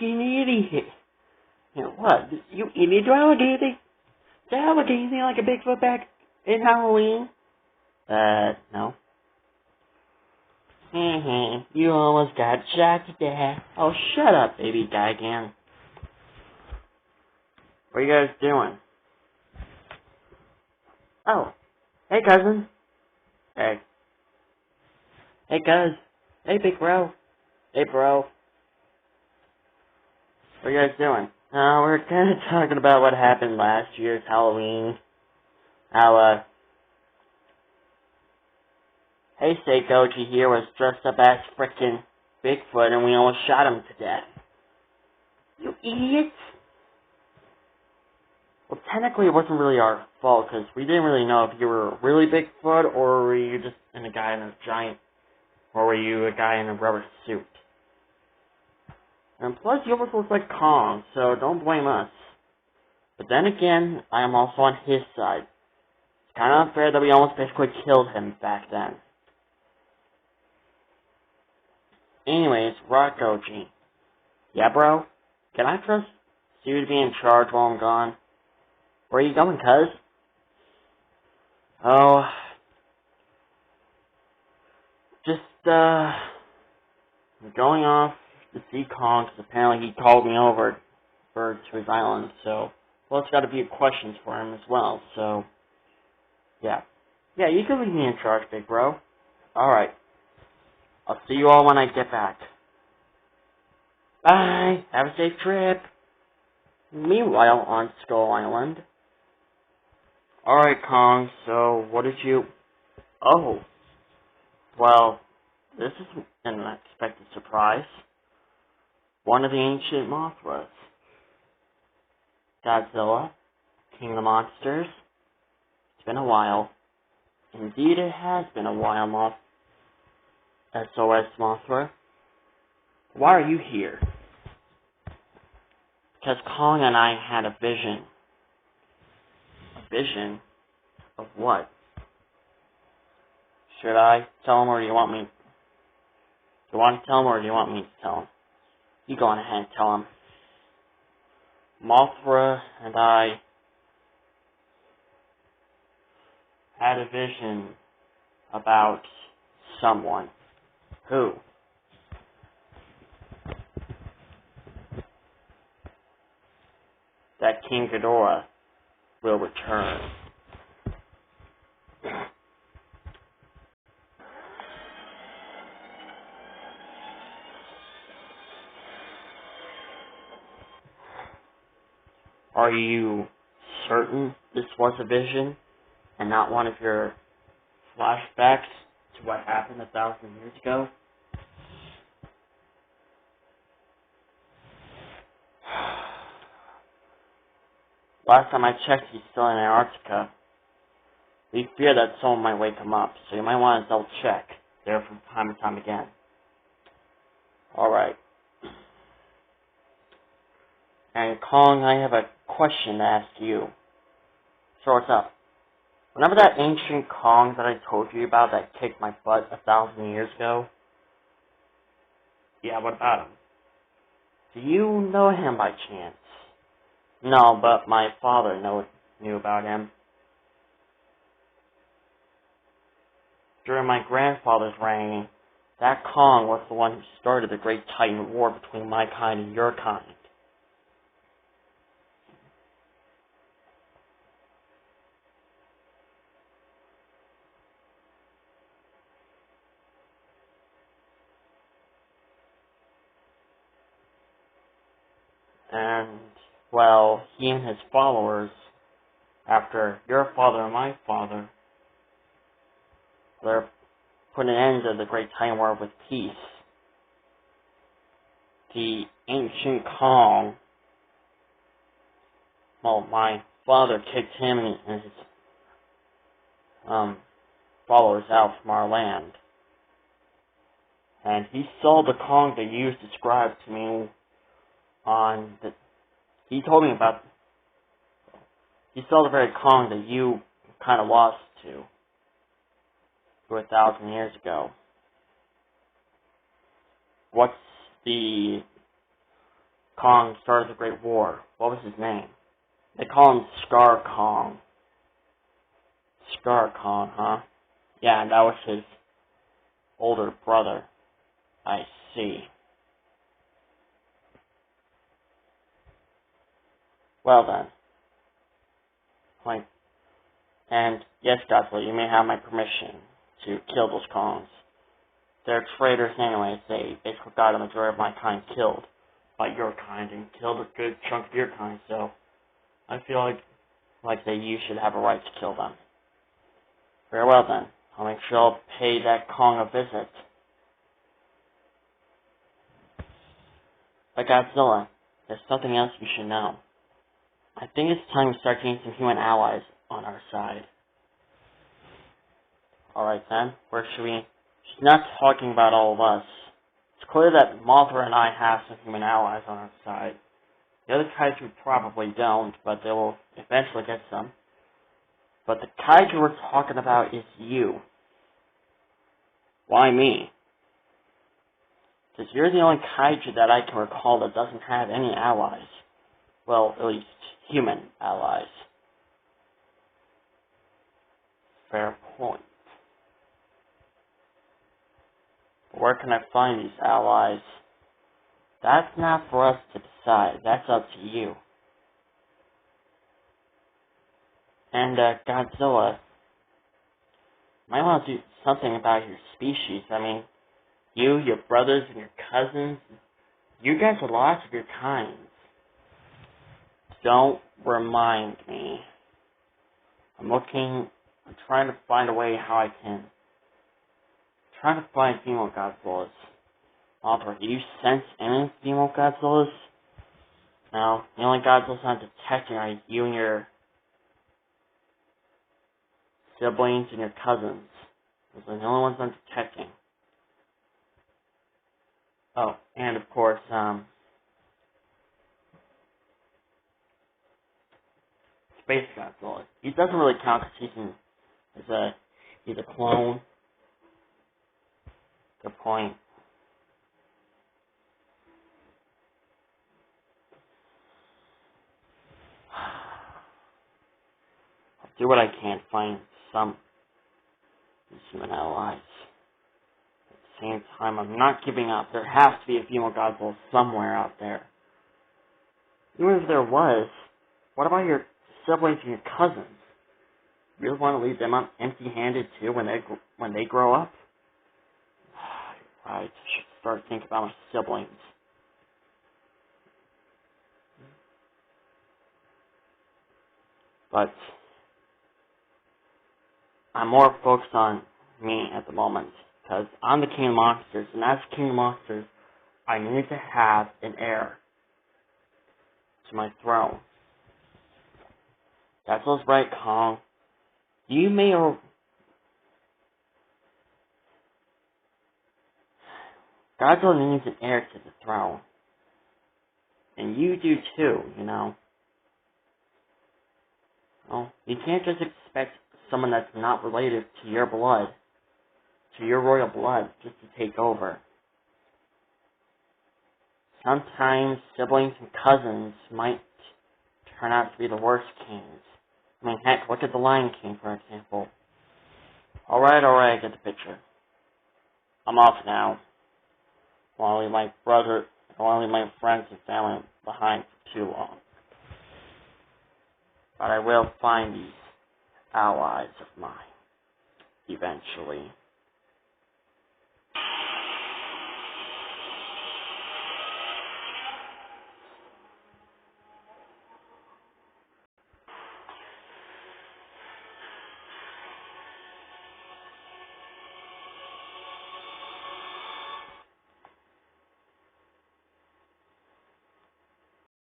freaking idiot. You know, what? You idiot, do I look anything? Do I look anything like a Bigfoot back in Halloween? No. You almost got shot to death. Oh, shut up, baby guy again. What are you guys doing? Oh, hey, cousin. Hey. Hey, cuz. Hey, big bro. Hey, bro. What are you guys doing? We're kind of talking about what happened last year's Halloween. How, hey, Seikoji here was dressed up as frickin' Bigfoot and we almost shot him to death. You idiots! Well, technically it wasn't really our fault, because we didn't really know if you were really Bigfoot, or were you just a guy in a giant, or were you a guy in a rubber suit. And plus, you almost look like Kong, so don't blame us. But then again, I am also on his side. It's kind of unfair that we almost basically killed him back then. Anyways, Rockoji. Yeah, bro? Can I trust you to be in charge while I'm gone? Where are you going, cuz? Oh, just, I'm going off to see Kong, because apparently he called me over to his island, so, well, it's got to be questions for him as well, so, yeah. Yeah, you can leave me in charge, big bro. Alright. I'll see you all when I get back. Bye! Have a safe trip! Meanwhile, on Skull Island. Alright, Kong, so, what did you... Oh. Well, this is an unexpected surprise. One of the ancient Mothras. Godzilla, King of the Monsters. It's been a while. Indeed, it has been a while, SOS Mothra. Why are you here? Because Kong and I had a vision. A vision? Of what? Should I tell him, or do you want me? Do you want to tell him, or do you want me to tell him? You go on ahead and tell him. Mothra and I had a vision about someone. Who? That King Ghidorah will return. Are you certain this was a vision and not one of your flashbacks to what happened 1,000 years ago? Last time I checked, he's still in Antarctica. We fear that someone might wake him up, so you might want to double check there from time to time again. Alright. And Kong, I have a question to ask you. So what's up? Remember that ancient Kong that I told you about that kicked my butt 1,000 years ago? Yeah, what about him? Do you know him by chance? No, but my father knew about him. During my grandfather's reign, that Kong was the one who started the Great Titan War between my kind and your kind. And, well, he and his followers, after your father and my father, they're putting an end to the Great Titan War with peace. The ancient Kong, well, my father kicked him and his followers out from our land. And he saw the Kong that you described to me he told me about, he saw the very Kong that you kind of lost to 1,000 years ago. What's the Kong started the Great War. What was his name? They call him Scar Kong. Scar Kong, huh? Yeah, and that was his older brother. I see. Well then. And yes, Godzilla, you may have my permission to kill those Kongs. They're traitors anyways. They basically got a majority of my kind killed by your kind and killed a good chunk of your kind, so I feel like that you should have a right to kill them. Very well then. I'll make sure I'll pay that Kong a visit. But Godzilla, there's something else you should know. I think it's time we start getting some human allies on our side. Alright then, where should we... She's not talking about all of us. It's clear that Mothra and I have some human allies on our side. The other kaiju probably don't, but they will eventually get some. But the kaiju we're talking about is you. Why me? Because you're the only kaiju that I can recall that doesn't have any allies. Well, at least human allies. Fair point. But where can I find these allies? That's not for us to decide. That's up to you. And, Godzilla, you might want to do something about your species. I mean, you, your brothers, and your cousins, you guys are lots of your kinds. Don't remind me. I'm trying to find a way how I can. Trying to find female Godzillas. Mothra, do you sense any female Godzillas? No, the only Godzillas I'm detecting are you and your siblings and your cousins. Those are the only ones I'm detecting. Oh, and of course, Space Godzilla. He doesn't really count because he's a clone. Good point. I'll do what I can to find some human allies. At the same time, I'm not giving up. There has to be a female Godzilla somewhere out there. Even if there was, what about your siblings and your cousins? You really want to leave them empty-handed too when they grow up? Right, I should start thinking about my siblings. But I'm more focused on me at the moment, because I'm the king of monsters, and as king of monsters, I need to have an heir to my throne. That's what's right, Kong. You may or... Godzilla needs an heir to the throne. And you do too, you know. Well, you can't just expect someone that's not related to your blood, to your royal blood, just to take over. Sometimes siblings and cousins might turn out to be the worst kings. I mean, heck, look at the Lion King, for example. Alright, I get the picture. I'm off now. I want to leave my friends and family behind for too long. But I will find these allies of mine, eventually.